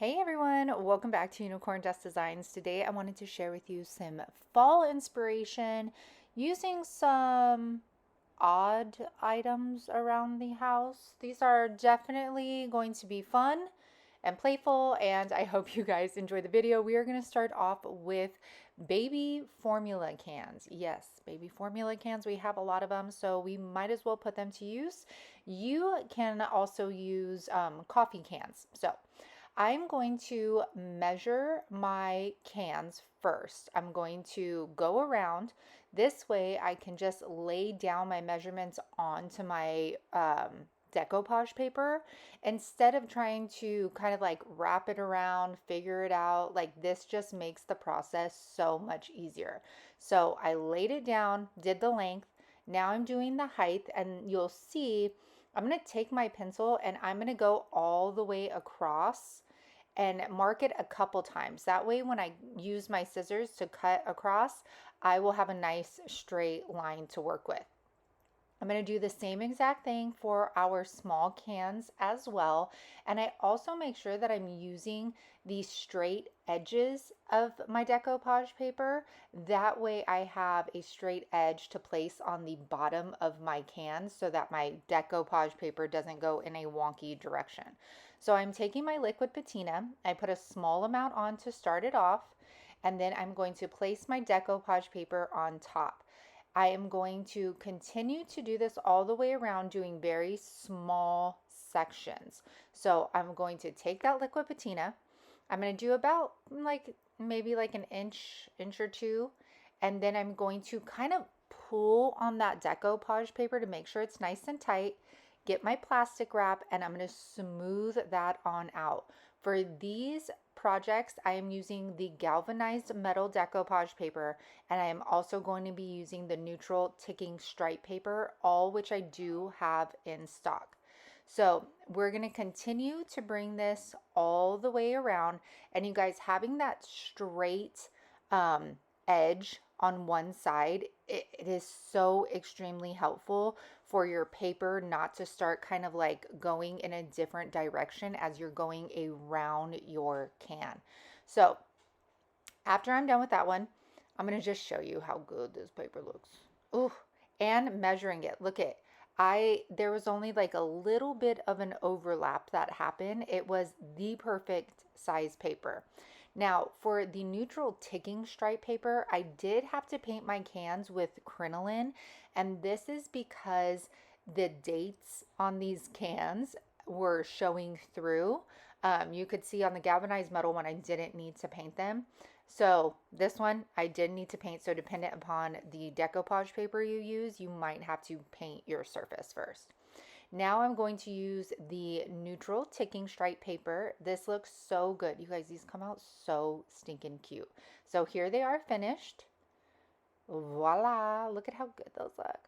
Hey everyone, welcome back to Unicorn Dust Designs. Today I wanted to share with you some fall inspiration using some odd items around the house. These are definitely going to be fun and playful, and I hope you guys enjoy the video. We are going to start off with baby formula cans. Yes, baby formula cans. We have a lot of them, so we might as well put them to use. You can also use coffee cans. So I'm going to measure my cans first. I'm going to go around. This way I can just lay down my measurements onto my decoupage paper instead of trying to kind of like wrap it around, figure it out. Like this just makes the process so much easier. So I laid it down, did the length. Now I'm doing the height, and you'll see I'm going to take my pencil and I'm going to go all the way across and mark it a couple times. That way, when I use my scissors to cut across, I will have a nice straight line to work with. I'm going to do the same exact thing for our small cans as well. And I also make sure that I'm using the straight edges of my decoupage paper. That way I have a straight edge to place on the bottom of my can so that my decoupage paper doesn't go in a wonky direction. So I'm taking my liquid patina. I put a small amount on to start it off, and then I'm going to place my decoupage paper on top. I am going to continue to do this all the way around, doing very small sections. So I'm going to take that liquid patina. I'm going to do about maybe like an inch or two. And then I'm going to kind of pull on that decoupage paper to make sure it's nice and tight. Get my plastic wrap, and I'm going to smooth that on out. For these projects, I am using the galvanized metal decoupage paper, and I am also going to be using the neutral ticking stripe paper, all which I do have in stock. So we're going to continue to bring this all the way around, and you guys having that straight edge on one side, it is so extremely helpful for your paper not to start kind of like going in a different direction as you're going around your can. So after I'm done with that one, I'm going to just show you how good this paper looks. Ooh, and measuring it. Look at there was only like a little bit of an overlap that happened. It was the perfect size paper. Now, for the neutral ticking stripe paper, I did have to paint my cans with crinoline, and this is because the dates on these cans were showing through. You could see on the galvanized metal one, I didn't need to paint them. So this one I did need to paint. So dependent upon the decoupage paper you use, you might have to paint your surface first. Now I'm going to use the neutral ticking stripe paper. This looks so good. You guys, these come out so stinking cute. So here they are finished. Voila, look at how good those look.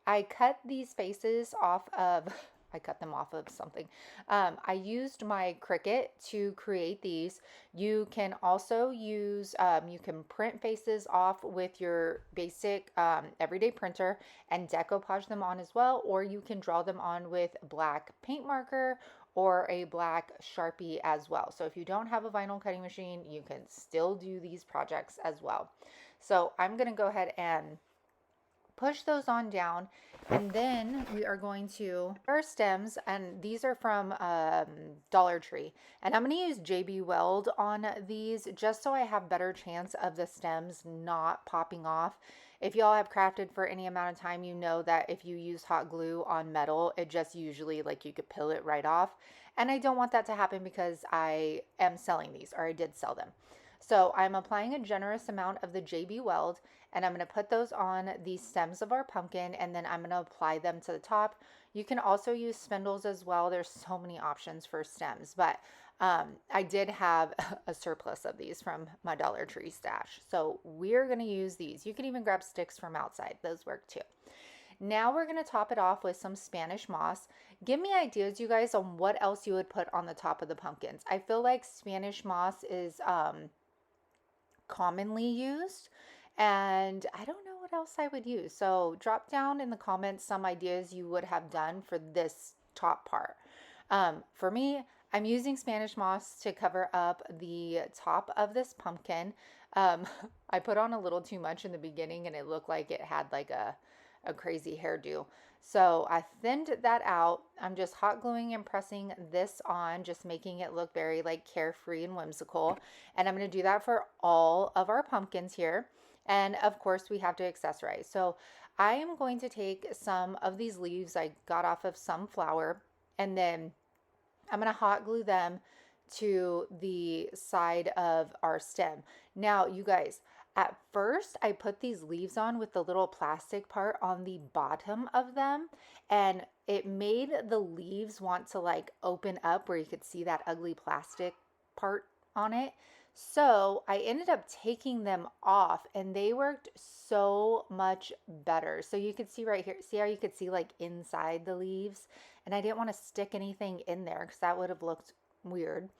I cut these faces off of, I cut them off of something. I used my Cricut to create these. You can also use, you can print faces off with your basic everyday printer and decoupage them on as well, or you can draw them on with black paint marker or a black Sharpie as well. So if you don't have a vinyl cutting machine, you can still do these projects as well. So I'm going to go ahead and push those on down, and then we are going to our stems, and these are from Dollar Tree, and I'm going to use JB Weld on these just so I have better chance of the stems not popping off. If y'all have crafted for any amount of time, you know that if you use hot glue on metal, it just usually like you could peel it right off, and I don't want that to happen because I am selling these, or I did sell them. So I'm applying a generous amount of the JB Weld, and I'm going to put those on the stems of our pumpkin, and then I'm going to apply them to the top. You can also use spindles as well. There's so many options for stems, but I did have a surplus of these from my Dollar Tree stash. So we're going to use these. You can even grab sticks from outside. Those work too. Now we're going to top it off with some Spanish moss. Give me ideas, you guys, on what else you would put on the top of the pumpkins. I feel like Spanish moss is commonly used, and I don't know what else I would use. So drop down in the comments some ideas you would have done for this top part. For me, I'm using Spanish moss to cover up the top of this pumpkin. Um, I put on a little too much in the beginning and it looked like it had like a crazy hairdo. So I thinned that out. I'm just hot gluing and pressing this on, just making it look very like carefree and whimsical. And I'm going to do that for all of our pumpkins here. And of course, we have to accessorize. So I am going to take some of these leaves I got off of some flower, and then I'm going to hot glue them to the side of our stem. Now, you guys, at first I put these leaves on with the little plastic part on the bottom of them, and it made the leaves want to like open up where you could see that ugly plastic part on it. So I ended up taking them off and they worked so much better. So you could see right here, see how you could see like inside the leaves? And I didn't want to stick anything in there because that would have looked weird.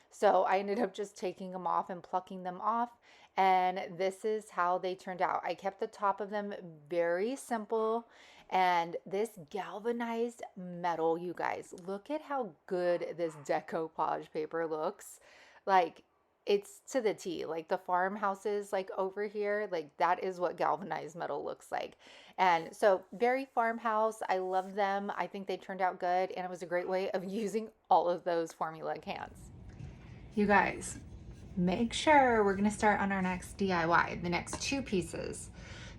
So I ended up just taking them off and plucking them off. And this is how they turned out. I kept the top of them very simple. And this galvanized metal, you guys, look at how good this decoupage paper looks. Like, it's to the T. Like the farmhouses like over here, like that is what galvanized metal looks like. And so very farmhouse. I love them. I think they turned out good, and it was a great way of using all of those formula cans. You guys, make sure we're gonna start on our next DIY, the next two pieces.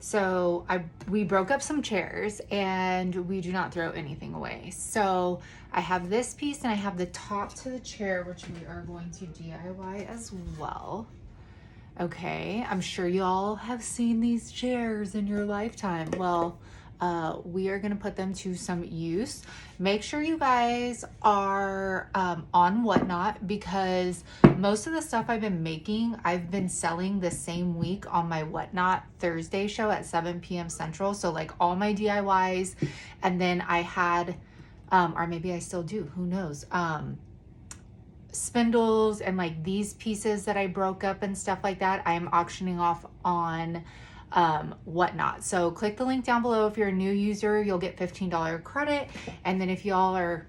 So we broke up some chairs and we do not throw anything away. So I have this piece and I have the top to the chair, which we are going to DIY as well. Okay, I'm sure you all have seen these chairs in your lifetime. Well, we are going to put them to some use. Make sure you guys are on Whatnot, because most of the stuff I've been making, I've been selling the same week on my Whatnot Thursday show at 7 p.m. Central. So like all my DIYs, and then I had, or maybe I still do, who knows, spindles and like these pieces that I broke up and stuff like that, I am auctioning off on Whatnot. So click the link down below. If you're a new user, you'll get $15 credit. And then if y'all are,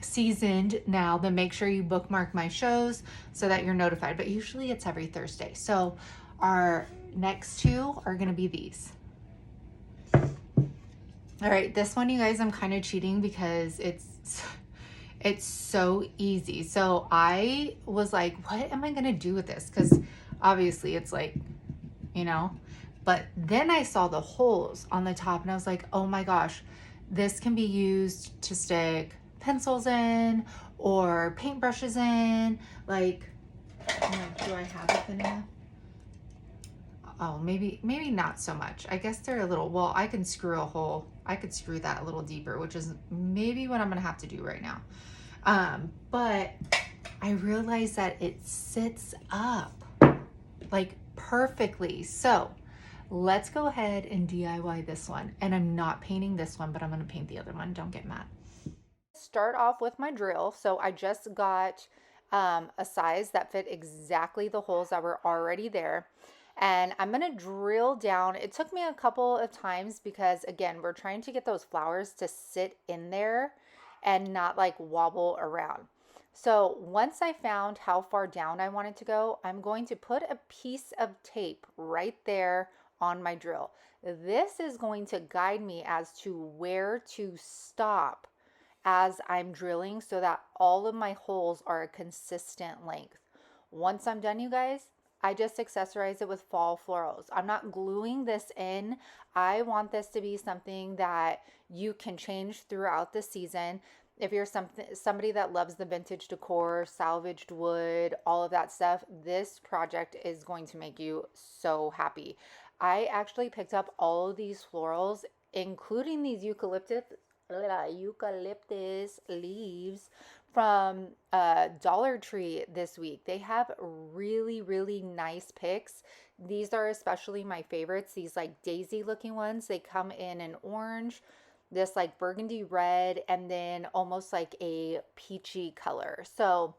seasoned now, then make sure you bookmark my shows so that you're notified. But usually it's every Thursday. So our next two are going to be these. All right, this one, you guys, I'm kind of cheating because it's so easy. So I was like, what am I going to do with this? Because obviously it's like, but then I saw the holes on the top and I was like, oh my gosh, this can be used to stick pencils in or paintbrushes in. Like, do I have it in there? Oh, maybe not so much. I guess they're a little, well, I can screw a hole. I could screw that a little deeper, which is maybe what I'm going to have to do right now. But I realized that it sits up like perfectly. So let's go ahead and DIY this one. And I'm not painting this one, but I'm going to paint the other one. Don't get mad. Start off with my drill. So I just got a size that fit exactly the holes that were already there. And I'm going to drill down. It took me a couple of times because, again, we're trying to get those flowers to sit in there and not like wobble around. So once I found how far down I wanted to go, I'm going to put a piece of tape right there on my drill. This is going to guide me as to where to stop as I'm drilling so that all of my holes are a consistent length. Once I'm done, you guys, I just accessorize it with fall florals. I'm not gluing this in. I want this to be something that you can change throughout the season. If you're somebody that loves the vintage decor, salvaged wood, all of that stuff, this project is going to make you so happy. I actually picked up all of these florals, including these eucalyptus leaves from Dollar Tree this week. They have really, really nice picks. These are especially my favorites. These like daisy looking ones. They come in an orange, this like burgundy red, and then almost like a peachy color. So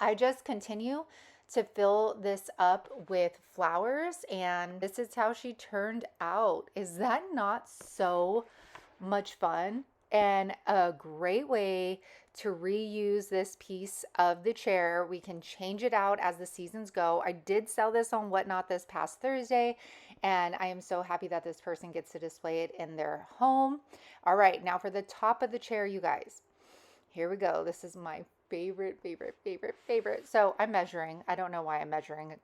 I just continue to fill this up with flowers, and this is how she turned out. Is that not so much fun? and a great way to reuse this piece of the chair. We can change it out as the seasons go. I did sell this on Whatnot this past Thursday, and I am so happy that this person gets to display it in their home. All right, now for the top of the chair, you guys. Here we go. This is my favorite, favorite, favorite, favorite. So I'm measuring. I don't know why I'm measuring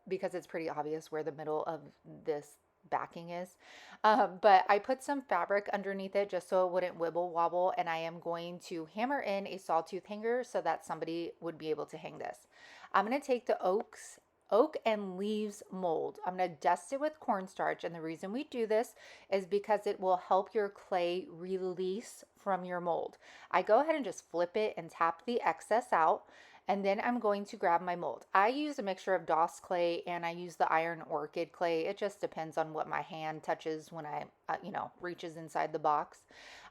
because it's pretty obvious where the middle of this backing is. But I put some fabric underneath it just so it wouldn't wibble wobble. And I am going to hammer in a sawtooth hanger so that somebody would be able to hang this. I'm going to take the oak and leaves mold. I'm going to dust it with cornstarch. And the reason we do this is because it will help your clay release from your mold. I go ahead and just flip it and tap the excess out. And then I'm going to grab my mold. I use a mixture of DOS clay and I use the iron orchid clay. It just depends on what my hand touches when I, reaches inside the box.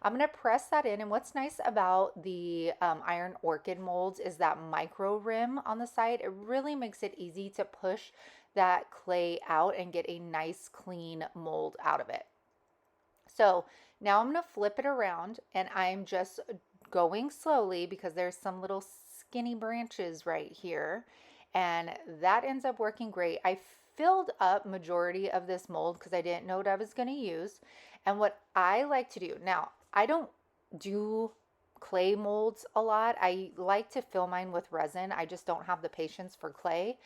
I'm going to press that in. And what's nice about the iron orchid molds is that micro rim on the side. It really makes it easy to push that clay out and get a nice clean mold out of it. So now I'm going to flip it around and I'm just going slowly because there's some little skinny branches right here, and that ends up working great. I filled up majority of this mold because I didn't know what I was going to use. And what I like to do now, I don't do clay molds a lot. I like to fill mine with resin. I just don't have the patience for clay.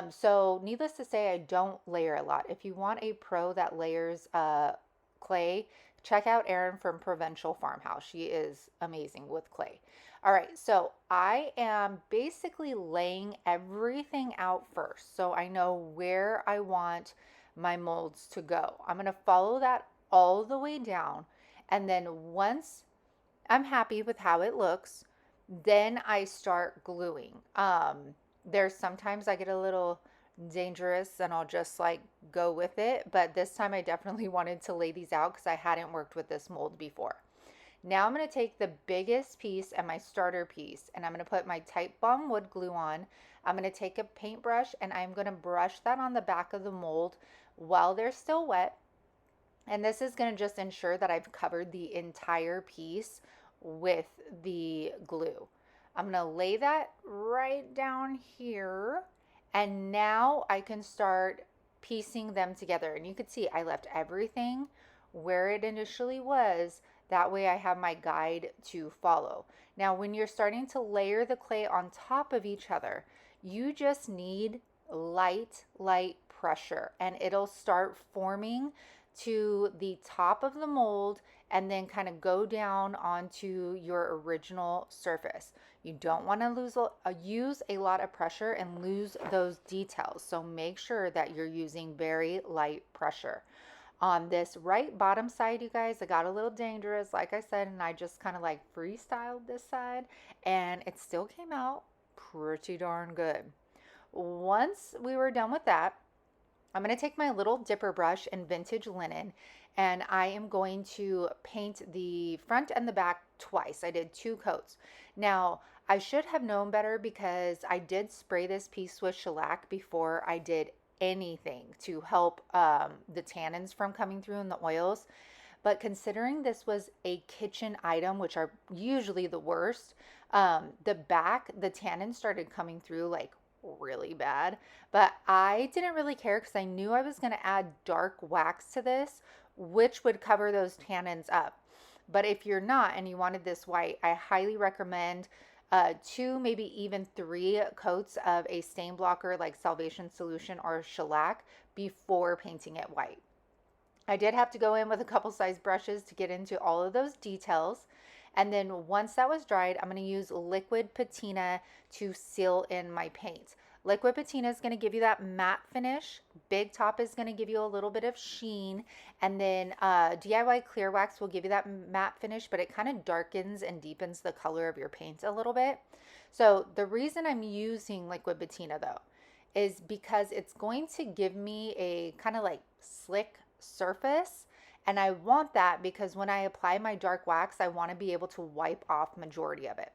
So needless to say, I don't layer a lot. If you want a pro that layers clay, check out Erin from Provincial Farmhouse. She is amazing with clay. All right, so I am basically laying everything out first so I know where I want my molds to go. I'm going to follow that all the way down, and then once I'm happy with how it looks, then I start gluing. There's sometimes I get a little dangerous and I'll just like go with it, but this time I definitely wanted to lay these out because I hadn't worked with this mold before. Now I'm going to take the biggest piece and my starter piece, and I'm going to put my Type Bomb wood glue on. I'm going to take a paintbrush and I'm going to brush that on the back of the mold while they're still wet. And this is going to just ensure that I've covered the entire piece with the glue. I'm going to lay that right down here, and now I can start piecing them together. And you can see I left everything where it initially was. That way I have my guide to follow. Now, when you're starting to layer the clay on top of each other, you just need light pressure, and it'll start forming to the top of the mold and then kind of go down onto your original surface. You don't want to use a lot of pressure and lose those details. So make sure that you're using very light pressure. On this right bottom side, you guys, I got a little dangerous, like I said, and I just kind of like freestyled this side, and it still came out pretty darn good. Once we were done with that, I'm going to take my little dipper brush in vintage linen, and I am going to paint the front and the back twice. I did 2 coats. Now, I should have known better because I did spray this piece with shellac before I did anything to help the tannins from coming through in the oils. But considering this was a kitchen item, which are usually the worst, the tannins started coming through like really bad. But I didn't really care because I knew I was going to add dark wax to this, which would cover those tannins up. But if you're not and you wanted this white, I highly recommend 2, maybe even 3 coats of a stain blocker like Salvation Solution or shellac before painting it white. I did have to go in with a couple size brushes to get into all of those details. And then once that was dried, I'm going to use liquid patina to seal in my paint. Liquid patina is going to give you that matte finish. Big Top is going to give you a little bit of sheen. And then DIY Clear Wax will give you that matte finish, but it kind of darkens and deepens the color of your paint a little bit. So the reason I'm using liquid patina though is because it's going to give me a kind of like slick surface. And I want that because when I apply my dark wax, I want to be able to wipe off majority of it.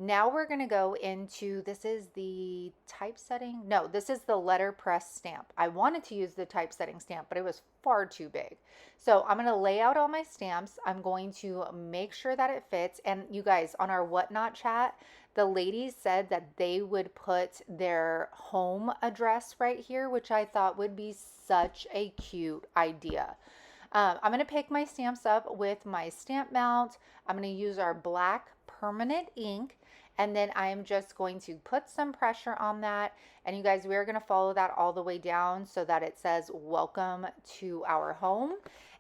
Now we're going to go into, this is the typesetting. No, this is the letterpress stamp. I wanted to use the typesetting stamp, but it was far too big. So I'm going to lay out all my stamps. I'm going to make sure that it fits. And you guys, on our Whatnot chat, the ladies said that they would put their home address right here, which I thought would be such a cute idea. I'm going to pick my stamps up with my stamp mount. I'm going to use our black permanent ink, and then I'm just going to put some pressure on that. And you guys, we're going to follow that all the way down so that it says welcome to our home.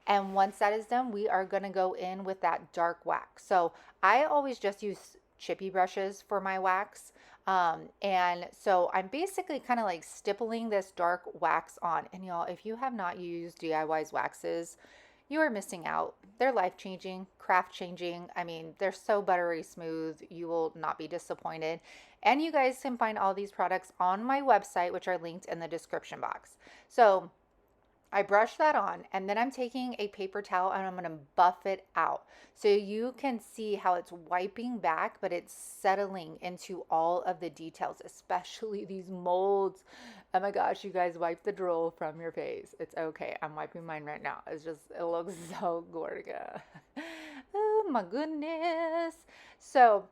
And once that is done, we are going to go in with that dark wax. So I always just use chippy brushes for my wax. And so I'm basically kind of like stippling this dark wax on. And y'all, if you have not used DIY's waxes, you are missing out. They're life changing, craft changing. I mean, they're so buttery smooth. You will not be disappointed. And you guys can find all these products on my website, which are linked in the description box. So I brush that on, and then I'm taking a paper towel and I'm going to buff it out so you can see how it's wiping back, but it's settling into all of the details, especially these molds. Oh my gosh, you guys, wipe the drool from your face. It's okay. I'm wiping mine right now. It's just, it looks so gorgeous. Oh my goodness. So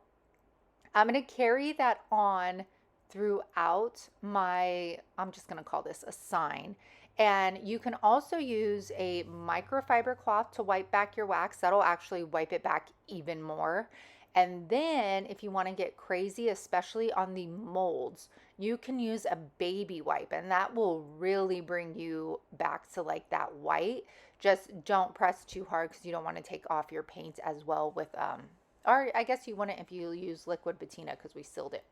I'm going to carry that on throughout my, I'm just going to call this a sign. And you can also use a microfiber cloth to wipe back your wax. That'll actually wipe it back even more. And then if you want to get crazy, especially on the molds, you can use a baby wipe, and that will really bring you back to like that white. Just don't press too hard because you don't want to take off your paint as well with or I guess you wouldn't if you use liquid patina because we sealed it.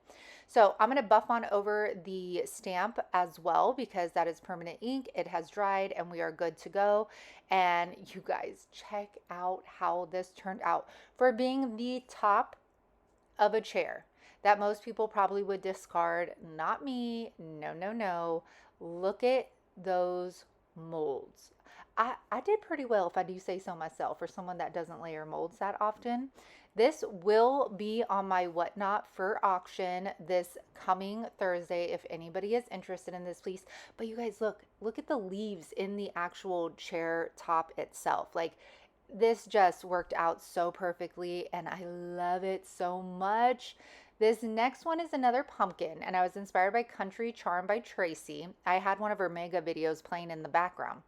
So I'm going to buff on over the stamp as well because that is permanent ink. It has dried and we are good to go. And you guys, check out how this turned out for being the top of a chair that most people probably would discard. Not me. No, no, no. Look at those molds. I did pretty well, if I do say so myself, for someone that doesn't layer molds that often. This will be on my Whatnot for auction this coming Thursday if anybody is interested in this, please. But you guys, look at the leaves in the actual chair top itself. Like, this just worked out so perfectly and I love it so much. This next one is another pumpkin, and I was inspired by Country Charm by Tracy. I had one of her mega videos playing in the background.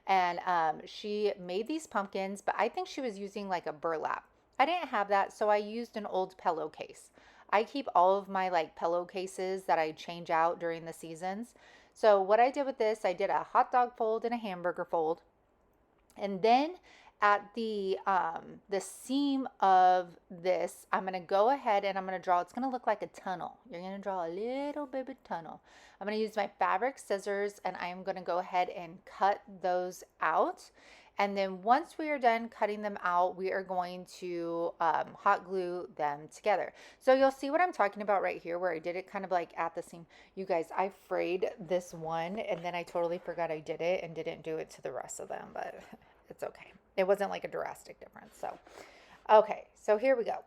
And she made these pumpkins, but I think she was using like a burlap. I didn't have that, so I used an old pillowcase. I keep all of my like pillowcases that I change out during the seasons. So what I did with this, I did a hot dog fold and a hamburger fold. And then at the seam of this, I'm going to go ahead and I'm going to draw, it's going to look like a tunnel. You're going to draw a little baby tunnel. I'm going to use my fabric scissors and I'm going to go ahead and cut those out. And then once we are done cutting them out, we are going to hot glue them together. So you'll see what I'm talking about right here where I did it kind of like at the seam. You guys, I frayed this one and then I totally forgot I did it and didn't do it to the rest of them, but it's okay. It wasn't like a drastic difference. So, okay, so here we go.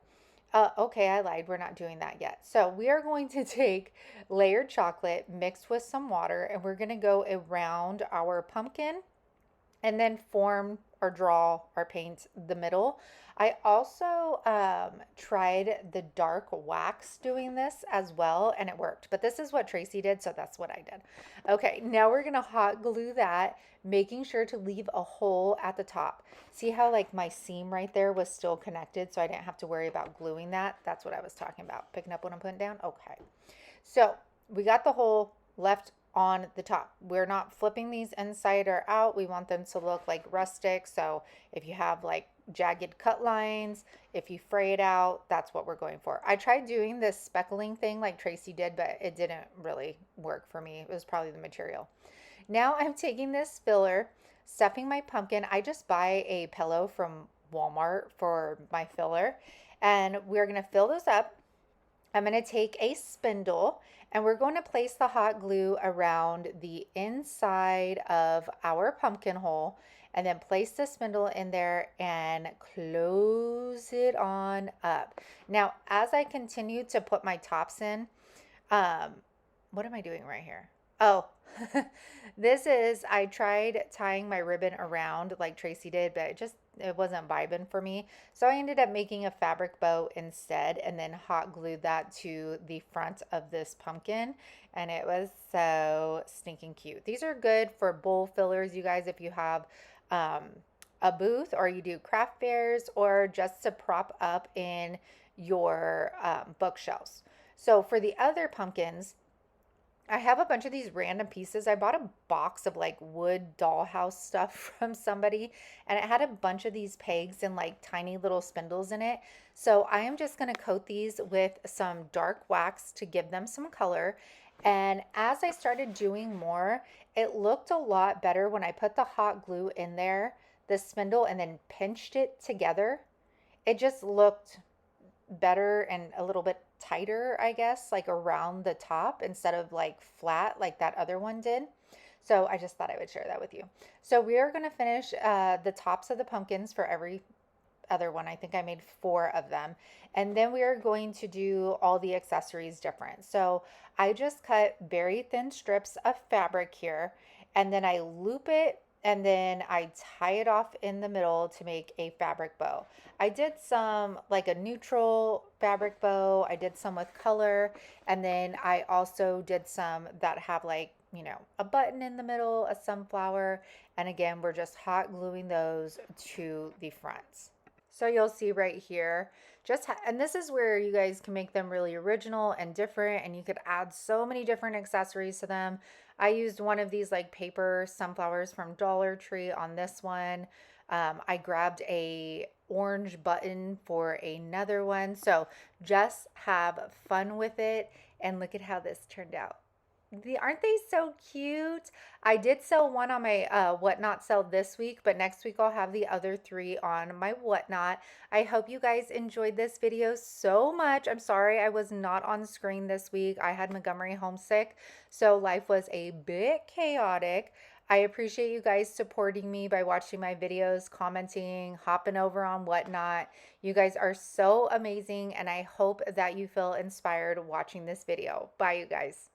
Okay, I lied. We're not doing that yet. So we are going to take layered chocolate mixed with some water and we're going to go around our pumpkin and then form or draw or paint the middle. I also tried the dark wax doing this as well and it worked, but this is what Tracy did, so that's what I did. Okay, now we're gonna hot glue that, making sure to leave a hole at the top. See how like my seam right there was still connected, so I didn't have to worry about gluing that? That's what I was talking about. Picking up what I'm putting down? Okay. So we got the hole left on the top. We're not flipping these inside or out. We want them to look like rustic. So if you have like jagged cut lines, if you fray it out, that's what we're going for. I tried doing this speckling thing like Tracy did, but it didn't really work for me. It was probably the material. Now I'm taking this filler, stuffing my pumpkin. I just buy a pillow from Walmart for my filler, and we're going to fill this up. I'm going to take a spindle and we're going to place the hot glue around the inside of our pumpkin hole. and then place the spindle in there and close it on up. Now, as I continue to put my tops in, um, what am I doing right here? Oh, I tried tying my ribbon around like Tracy did, but it wasn't vibing for me. So I ended up making a fabric bow instead and then hot glued that to the front of this pumpkin. And it was so stinking cute. These are good for bowl fillers, you guys, if you have um, a booth or you do craft fairs or just to prop up in your bookshelves. So for the other pumpkins, I have a bunch of these random pieces. I bought a box of like wood dollhouse stuff from somebody, and it had a bunch of these pegs and like tiny little spindles in it. So I am just going to coat these with some dark wax to give them some color. And as I started doing more, it looked a lot better when I put the hot glue in there, the spindle, and then pinched it together. It just looked better and a little bit tighter, I guess, like around the top instead of like flat like that other one did. So I just thought I would share that with you. So we are going to finish the tops of the pumpkins for every other one. I think I made 4 of them. And then we are going to do all the accessories different. So I just cut very thin strips of fabric here, and then I loop it and then I tie it off in the middle to make a fabric bow. I did some like a neutral fabric bow. I did some with color, and then I also did some that have like, a button in the middle, a sunflower, and again, we're just hot gluing those to the fronts. So you'll see right here, and this is where you guys can make them really original and different, and you could add so many different accessories to them. I used one of these like paper sunflowers from Dollar Tree on this one. I grabbed a orange button for another one. So just have fun with it, and look at how this turned out. Aren't they so cute? I did sell one on my whatnot sale this week, but next week I'll have the other 3 on my whatnot. I hope you guys enjoyed this video so much. I'm sorry I was not on screen this week. I had Montgomery homesick, so life was a bit chaotic. I appreciate you guys supporting me by watching my videos, commenting, hopping over on whatnot. You guys are so amazing, and I hope that you feel inspired watching this video. Bye, you guys.